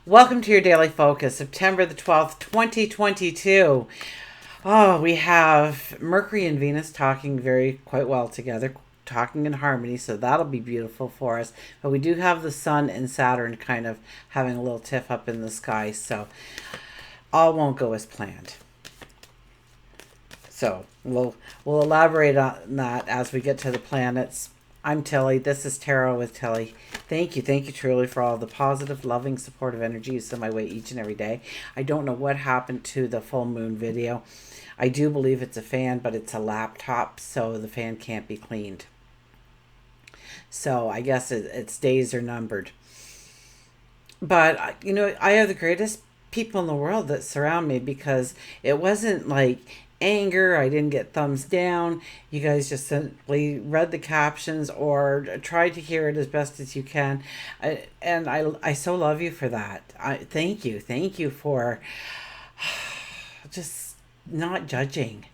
Welcome to your daily focus, September the 12th, 2022. Oh, we have Mercury and Venus talking quite well together, talking in harmony, so that'll be beautiful for us. But we do have the Sun and Saturn kind of having a little tiff up in the sky, so all won't go as planned. So we'll elaborate on that as we get to the planets. I'm Tilly. This is Tarot with Tilly. Thank you truly for all the positive, loving, supportive energy you send my way each and every day. I don't know what happened to the full moon video. I do believe it's a fan, but it's a laptop, so the fan can't be cleaned. So I guess its days are numbered. But, I have the greatest people in the world that surround me because it wasn't like anger. I didn't get thumbs down. You guys just simply read the captions or tried to hear it as best as you can. I so love you for that. Thank you. Thank you for just not judging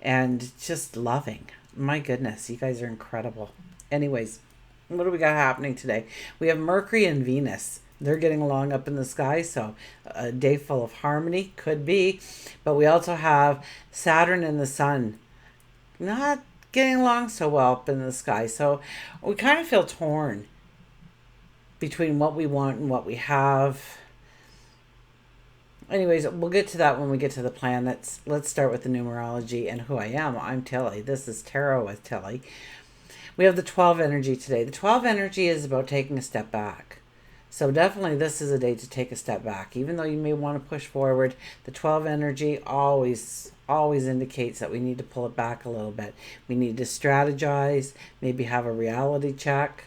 and just loving. My goodness, you guys are incredible. Anyways, what do we got happening today? We have Mercury and Venus. They're getting along up in the sky, so a day full of harmony could be. But we also have Saturn and the Sun not getting along so well up in the sky. So we kind of feel torn between what we want and what we have. Anyways, we'll get to that when we get to the planets. Let's start with the numerology and who I am. I'm Tilly. This is Tarot with Tilly. We have the 12 energy today. The 12 energy is about taking a step back. So definitely this is a day to take a step back. Even though you may want to push forward, the 12 energy always indicates that we need to pull it back a little bit. We need to strategize, maybe have a reality check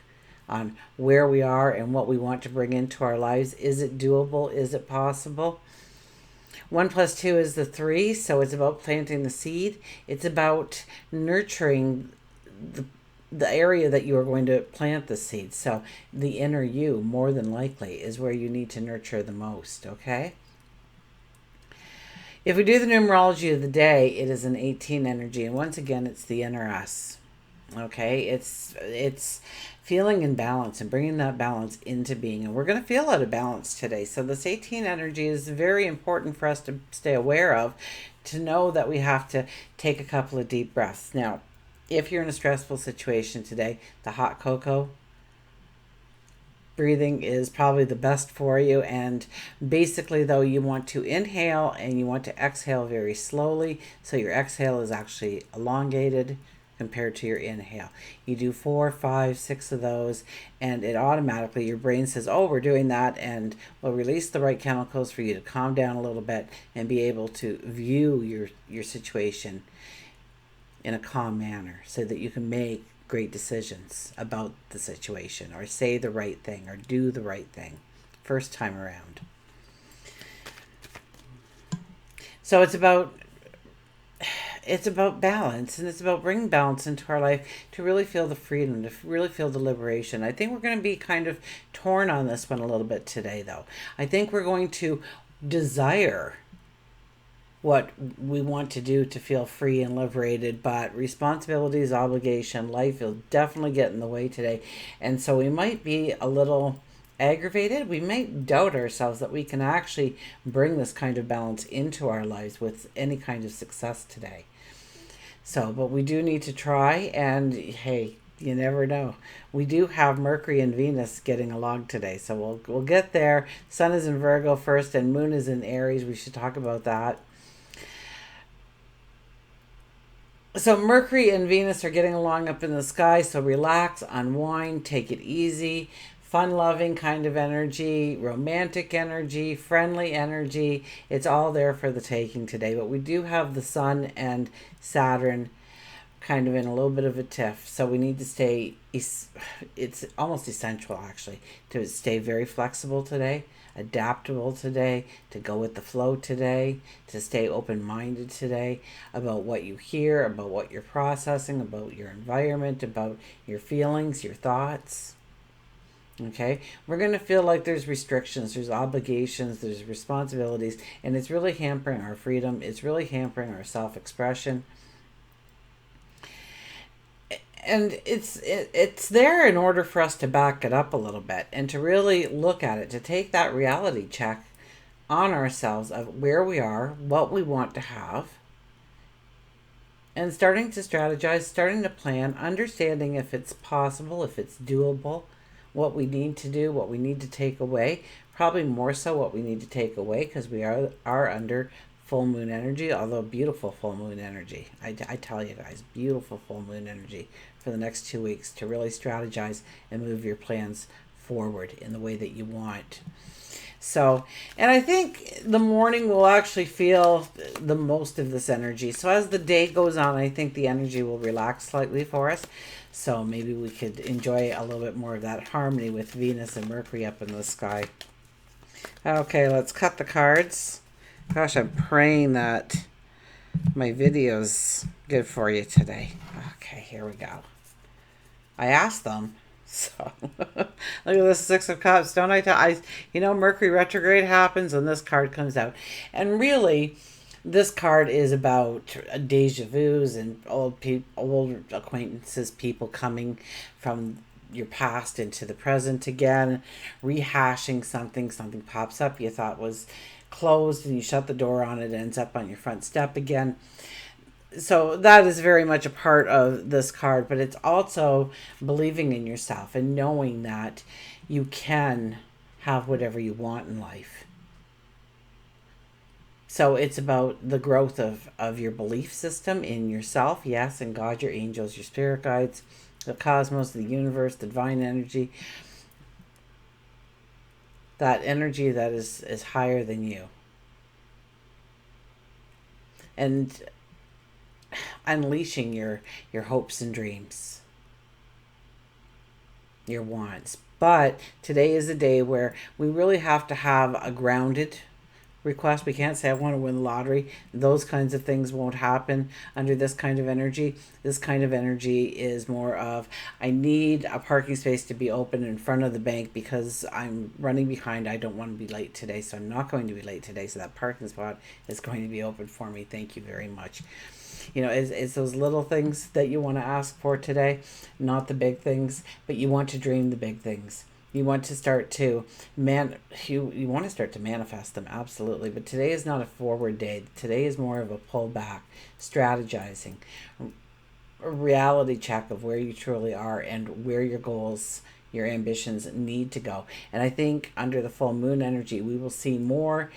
on where we are and what we want to bring into our lives. Is it doable? Is it possible? 1 plus 2 is the 3, so it's about planting the seed. It's about nurturing the area that you are going to plant the seed. So the inner you, more than likely, is where you need to nurture the most, okay? If we do the numerology of the day, it is an 18 energy, and once again, it's the inner us, okay? It's feeling in balance and bringing that balance into being, and we're going to feel out of balance today. So this 18 energy is very important for us to stay aware of, to know that we have to take a couple of deep breaths. Now, if you're in a stressful situation today, the hot cocoa breathing is probably the best for you. And basically, though, you want to inhale and you want to exhale very slowly. So your exhale is actually elongated compared to your inhale. You do 4, 5, 6 of those, and it automatically, your brain says, oh, we're doing that, and will release the right chemicals for you to calm down a little bit and be able to view your situation in a calm manner so that you can make great decisions about the situation or say the right thing or do the right thing first time around. So it's about balance, and it's about bringing balance into our life to really feel the freedom, to really feel the liberation. I think we're going to be kind of torn on this one a little bit today, though. I think we're going to desire what we want to do to feel free and liberated, but responsibilities, obligation, life will definitely get in the way today. And so we might be a little aggravated. We might doubt ourselves that we can actually bring this kind of balance into our lives with any kind of success today. So, but we do need to try, and hey, you never know. We do have Mercury and Venus getting along today, so we'll get there. Sun is in Virgo first, and Moon is in Aries. We should talk about that. So Mercury and Venus are getting along up in the sky, so relax, unwind, take it easy. Fun-loving kind of energy, romantic energy, friendly energy. It's all there for the taking today. But we do have the Sun and Saturn kind of in a little bit of a tiff. So we need to stay, it's almost essential actually, to stay very flexible today, adaptable today, to go with the flow today, to stay open-minded today about what you hear, about what you're processing, about your environment, about your feelings, your thoughts. Okay, we're going to feel like there's restrictions, there's obligations, there's responsibilities, and it's really hampering our freedom. It's really hampering our self-expression. and it's there in order for us to back it up a little bit and to really look at it, to take that reality check on ourselves of where we are, what we want to have, and starting to strategize, starting to plan, understanding if it's possible, if it's doable, what we need to do, what we need to take away. Probably more so what we need to take away, because we are under full moon energy, although beautiful full moon energy. I tell you guys, beautiful full moon energy for the next 2 weeks to really strategize and move your plans forward in the way that you want. So, and I think the morning will actually feel the most of this energy. So as the day goes on, I think the energy will relax slightly for us. So maybe we could enjoy a little bit more of that harmony with Venus and Mercury up in the sky. Okay, let's cut the cards. Gosh, I'm praying that my video's good for you today. Okay, here we go. I asked them. So, look at this Six of Cups. Don't Mercury retrograde happens and this card comes out. And really, this card is about deja vus and old acquaintances, people coming from your past into the present again, rehashing something pops up you thought was closed and you shut the door on it, ends up on your front step again. So that is very much a part of this card, but it's also believing in yourself and knowing that you can have whatever you want in life. So it's about the growth of your belief system in yourself, yes, and God, your angels, your spirit guides, the cosmos, the universe, the divine energy, that energy that is higher than you. And unleashing your hopes and dreams, your wants. But today is a day where we really have to have a grounded request. We can't say I want to win the lottery. Those kinds of things won't happen under this kind of energy. This kind of energy is more of, I need a parking space to be open in front of the bank because I'm running behind. I don't want to be late today, so I'm not going to be late today. So that parking spot is going to be open for me. Thank you very much. It's those little things that you want to ask for today, not the big things, but you want to dream the big things. You want to start to you want to start to manifest them, absolutely. But today is not a forward day. Today is more of a pullback, strategizing, a reality check of where you truly are and where your goals, your ambitions need to go. And I think under the full moon energy, we will see more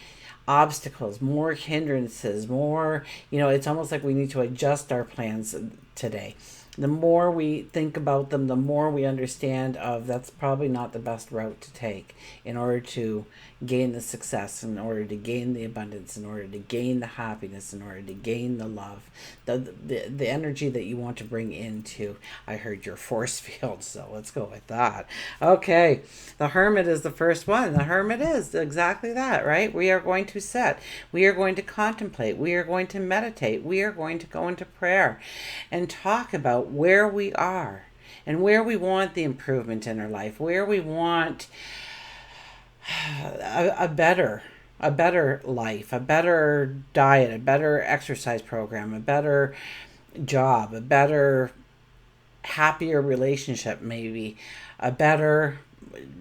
obstacles, more hindrances, more, it's almost like we need to adjust our plans today. The more we think about them, the more we understand that's probably not the best route to take in order to gain the success, in order to gain the abundance, in order to gain the happiness, in order to gain the love, the energy that you want to bring into, I heard, your force field. So let's go with that. Okay, the Hermit is the first one. The Hermit is exactly that, right? We are going to sit. We are going to contemplate. We are going to meditate. We are going to go into prayer and talk about where we are and where we want the improvement in our life, where we want a better life, a better diet, a better exercise program, a better job, a better, happier relationship, maybe a better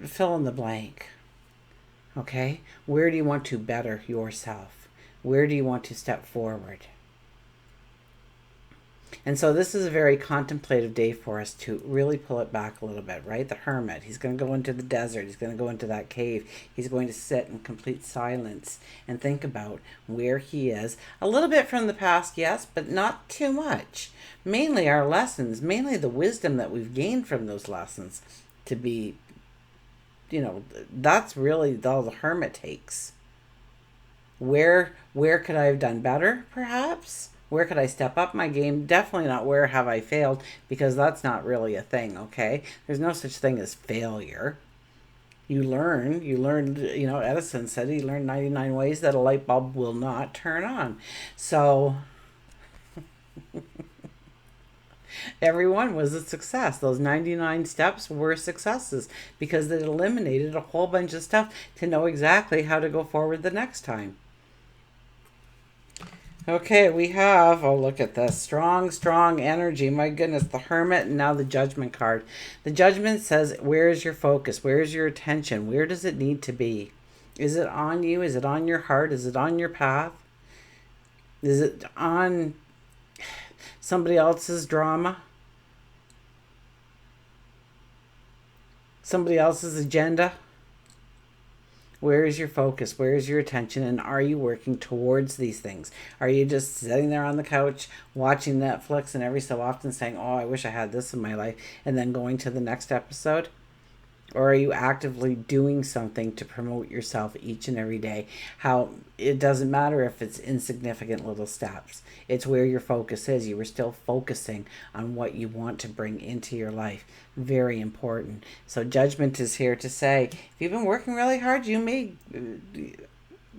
fill in the blank. Okay, where do you want to better yourself? Where do you want to step forward? And so this is a very contemplative day for us to really pull it back a little bit, right? The Hermit, he's going to go into the desert. He's going to go into that cave. He's going to sit in complete silence and think about where he is. A little bit from the past, yes, but not too much. Mainly our lessons, mainly the wisdom that we've gained from those lessons to be, that's really all the Hermit takes. Where could I have done better, perhaps? Where could I step up my game? Definitely not where have I failed, because that's not really a thing, okay? There's no such thing as failure. You learned, Edison said he learned 99 ways that a light bulb will not turn on. So everyone was a success. Those 99 steps were successes because it eliminated a whole bunch of stuff to know exactly how to go forward the next time. Okay, we have, oh, look at this. Strong, strong energy. My goodness, the Hermit and now the Judgment card. The Judgment says, where is your focus? Where is your attention? Where does it need to be? Is it on you? Is it on your heart? Is it on your path? Is it on somebody else's drama? Somebody else's agenda? Where is your focus? Where is your attention? And are you working towards these things? Are you just sitting there on the couch watching Netflix and every so often saying, oh, I wish I had this in my life, and then going to the next episode? Or are you actively doing something to promote yourself each and every day? How it doesn't matter if it's insignificant little steps. It's where your focus is. You are still focusing on what you want to bring into your life. Very important. So Judgment is here to say, if you've been working really hard, you may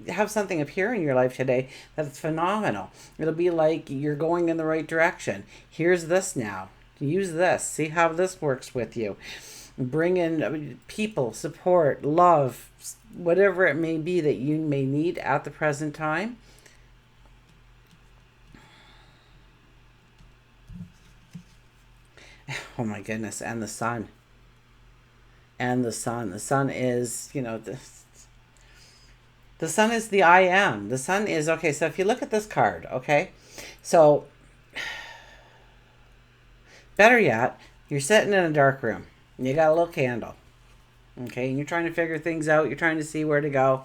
have something appear in your life today that's phenomenal. It'll be like you're going in the right direction. Here's this now. Use this. See how this works with you. Bring in people, support, love, whatever it may be that you may need at the present time. Oh my goodness, and the sun. And the sun. The sun is, the sun is the I am. The sun is, okay, so if you look at this card, okay, so better yet, you're sitting in a dark room. You got a little candle, okay, and you're trying to figure things out. You're trying to see where to go,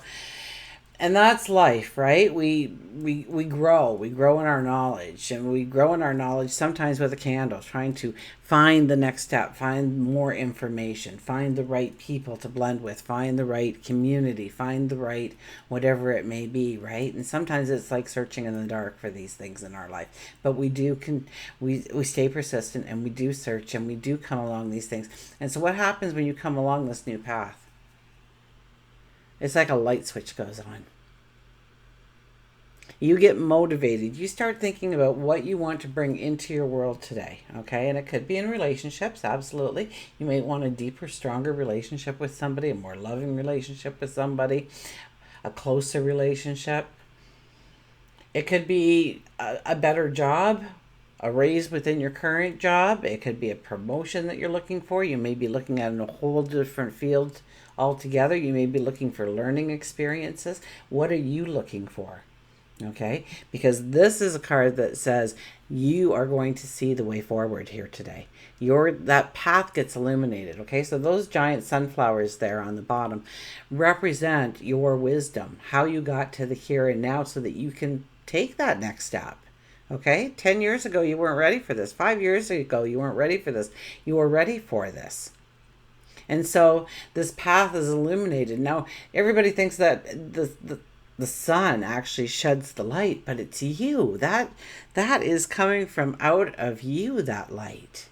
and that's life, right? We grow in our knowledge, and we grow in our knowledge sometimes with a candle, trying to find the next step, find more information, find the right people to blend with, find the right community, find the right whatever it may be, right? And sometimes it's like searching in the dark for these things in our life, but we stay persistent, and we do search, and we do come along these things. And so what happens when you come along this new path? It's like a light switch goes on. You get motivated. You start thinking about what you want to bring into your world today, okay? And it could be in relationships, absolutely. You may want a deeper, stronger relationship with somebody, a more loving relationship with somebody, a closer relationship. It could be a better job, a raise within your current job. It could be a promotion that you're looking for. You may be looking at a whole different field altogether. You may be looking for learning experiences. What are you looking for? Okay, because this is a card that says you are going to see the way forward here today. That path gets illuminated. Okay, so those giant sunflowers there on the bottom represent your wisdom, how you got to the here and now, so that you can take that next step. Okay, 10 years ago you weren't ready for this. 5 years ago you weren't ready for this. You are ready for this. And so this path is illuminated. Now everybody thinks that the sun actually sheds the light, but it's you. That is coming from out of you, that light.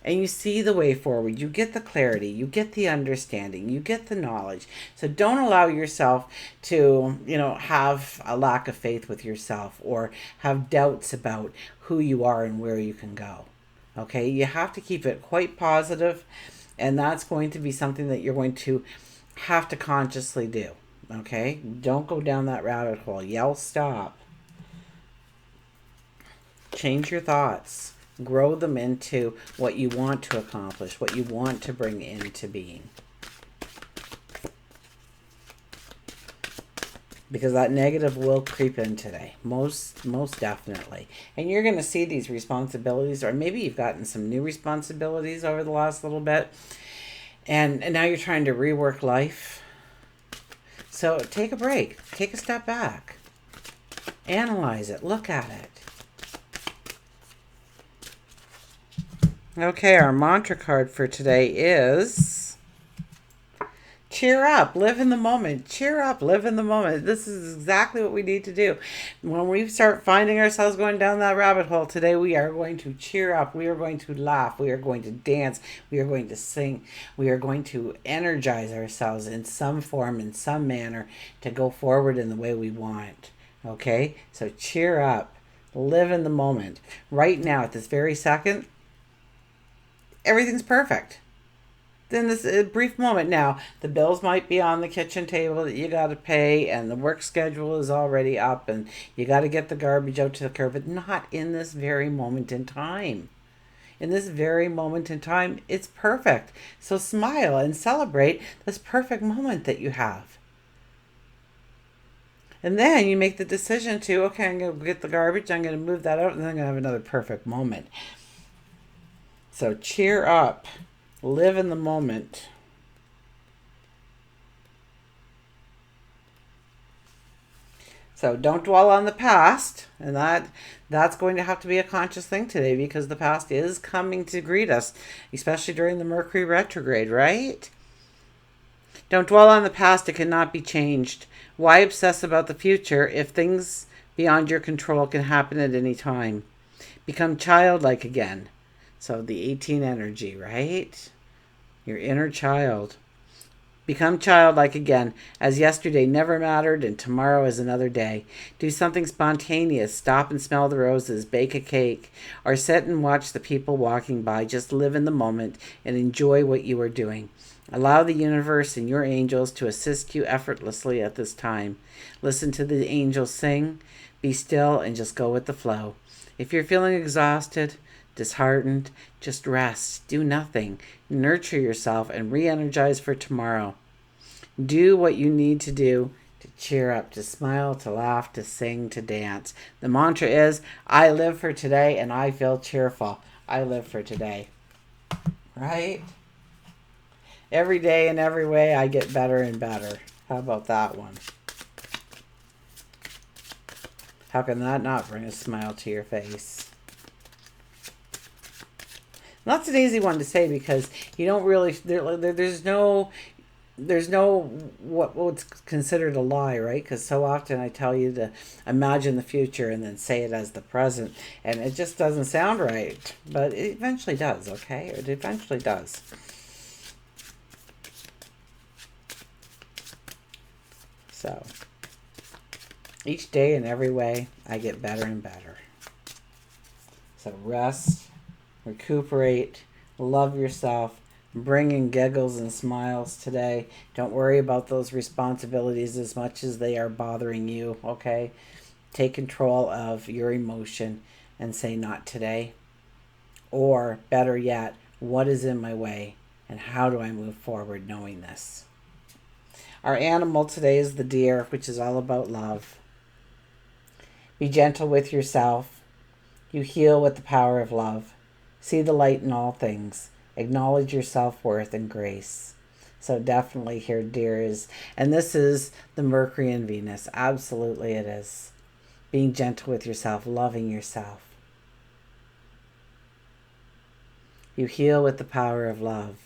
And you see the way forward. You get the clarity. You get the understanding. You get the knowledge. So don't allow yourself to, have a lack of faith with yourself, or have doubts about who you are and where you can go. Okay? You have to keep it quite positive, and that's going to be something that you're going to have to consciously do. Okay? Don't go down that rabbit hole. Yell stop. Change your thoughts. Grow them into what you want to accomplish, what you want to bring into being. Because that negative will creep in today. Most definitely. And you're going to see these responsibilities, or maybe you've gotten some new responsibilities over the last little bit. And now you're trying to rework life. So take a break. Take a step back. Analyze it. Look at it. Okay, our mantra card for today is cheer up, live in the moment. Cheer up, live in the moment. This is exactly what we need to do. When we start finding ourselves going down that rabbit hole today, we are going to cheer up. We are going to laugh. We are going to dance. We are going to sing. We are going to energize ourselves in some form, in some manner, to go forward in the way we want. Okay? So cheer up. Live in the moment. Right now, at this very second, everything's perfect. in this brief moment. Now, the bills might be on the kitchen table that you got to pay, and the work schedule is already up, and you got to get the garbage out to the curb, but not in this very moment in time. In this very moment in time, it's perfect. So smile and celebrate this perfect moment that you have. And then you make the decision to, okay, I'm going to get the garbage, I'm going to move that out, and then I'm going to have another perfect moment. So cheer up. Live in the moment. So don't dwell on the past, and that's going to have to be a conscious thing today, because the past is coming to greet us, especially during the Mercury retrograde, right? Don't dwell on the past, it cannot be changed. Why obsess about the future if things beyond your control can happen at any time? Become childlike again. So the 18 energy, right? Your inner child. Become childlike again, as yesterday never mattered and tomorrow is another day. Do something spontaneous. Stop and smell the roses, bake a cake, or sit and watch the people walking by. Just live in the moment and enjoy what you are doing. Allow the universe and your angels to assist you effortlessly at this time. Listen to the angels sing, be still, and just go with the flow. If you're feeling exhausted, disheartened, just rest, do nothing, nurture yourself, and re-energize for tomorrow. Do what you need to do to cheer up, to smile, to laugh, to sing, to dance. The mantra is, I live for today and I feel cheerful. I live for today. Right? Every day in every way I get better and better. How about that one? How can that not bring a smile to your face? That's an easy one to say, because you don't really, there's no what's considered a lie, right? Because so often I tell you to imagine the future and then say it as the present, and it just doesn't sound right, but it eventually does. Okay, it eventually does. So each day in every way I get better and better. So rest, recuperate, love yourself, bring in giggles and smiles today. Don't worry about those responsibilities as much as they are bothering you, okay? Take control of your emotion and say, not today. Or better yet, what is in my way and how do I move forward knowing this? Our animal today is the deer, which is all about love. Be gentle with yourself. You heal with the power of love. See the light in all things. Acknowledge your self-worth and grace. So definitely here, dear, is, and this is the Mercury and Venus. Absolutely it is. Being gentle with yourself, loving yourself. You heal with the power of love.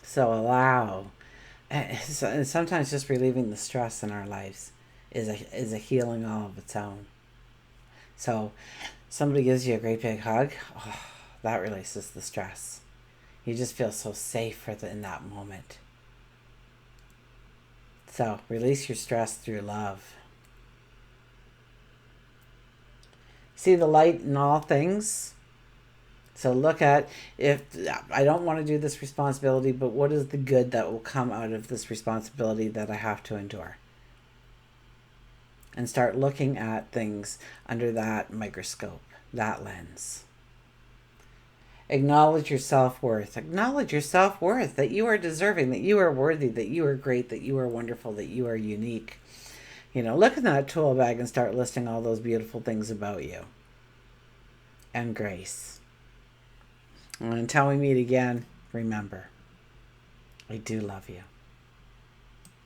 So allow, and sometimes just relieving the stress in our lives is a healing all of its own. So somebody gives you a great big hug, oh, that releases the stress. You just feel so safe in that moment. So release your stress through love. See the light in all things. So look at, if I don't want to do this responsibility, but what is the good that will come out of this responsibility that I have to endure? And start looking at things under that microscope, that lens. Acknowledge your self-worth. Acknowledge your self-worth, that you are deserving, that you are worthy, that you are great, that you are wonderful, that you are unique. You know, look in that tool bag and start listing all those beautiful things about you. And grace. And until we meet again, remember, I do love you.